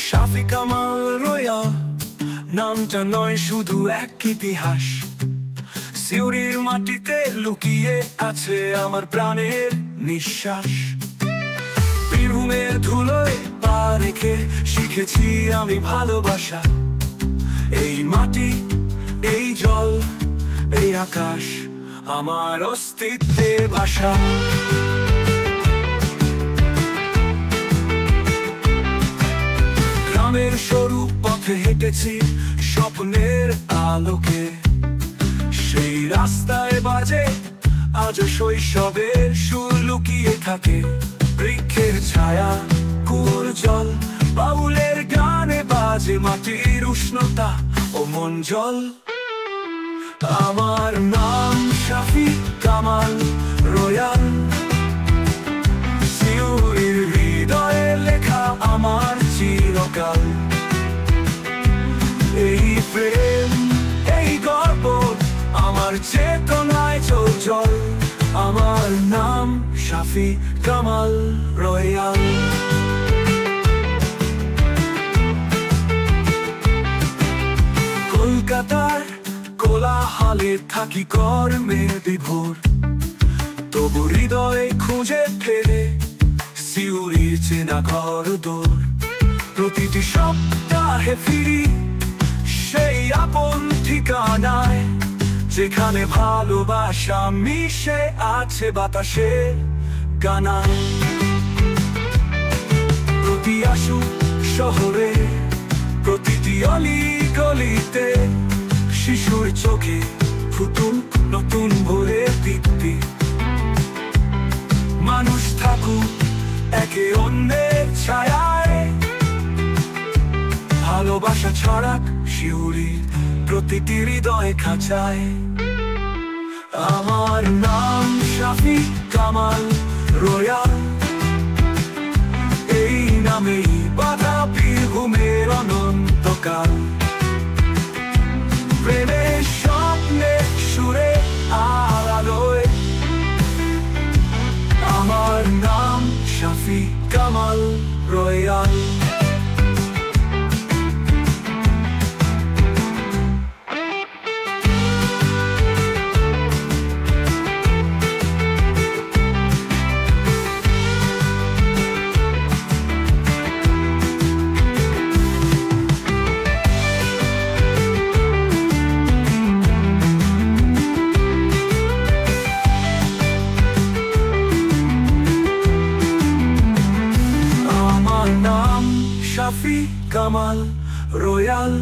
শাফি Kamal royal নামটা নয় শুধু এক ইতিহাস, সিউড়ির মাটিতে লুকিয়ে আছে আমার প্রাণের নিঃশ্বাস। বীরভূমের ধুলোয় পা রেখে শিখেছি আমি ভালোবাসা। এই মাটি, এই জল, এই আকাশ আমার অস্তিত্বের ভাষা। গ্রামের সরু পথে হেঁটেছি স্বপ্নের আলোকে, সেই রাস্তায় বাজে আজ শৈশবের সুর লুকিয়ে থাকে। বৃক্ষের ছায়া, কুয়োর জল, বাউলের গানে বাজে মাটির উষ্ণতা ও মন জল। আমার নাম শাফি কামাল রয়্যাল, সিউড়ির হৃদয়ে লেখা আমার চিরকাল। এই প্রেম, এই গর্ব আমার চেতনায় চঞ্চল। আমার নাম শাফি কামাল রয়্যাল। কলকাতার কোলাহলে থাকি কর্মে বিভোর, তবু হৃদয়ে খুঁজে ফেরে সিউড়ির চেনা ঘর দোর। প্রতিটি সপ্তাহে ফিরি সেই আপন ঠিকানায়, যেখানে ভালোবাসা মিশে আছে বাতাসে গানায়। প্রতি আসু শহরে, প্রতিটি অলি গলিতে, শিশুর চোখে ফুটুক নতুন ভোরের দীপ্তি। মানুষ থাকুক একে অন্যের ছায়ায়, ভালোবাসা ছড়াক শিউড়ির প্রতিটি হৃদয় খাঁচায়। আমার নাম শাফি কামাল রয়্যাল, এই নামেই বাঁধা বীরভূমের অনন্তকাল। প্রেমের স্বপ্নে সুরে আর আলোয়, আমার নাম শাফি কামাল রয়্যাল। শাফি কামাল রয়্যাল।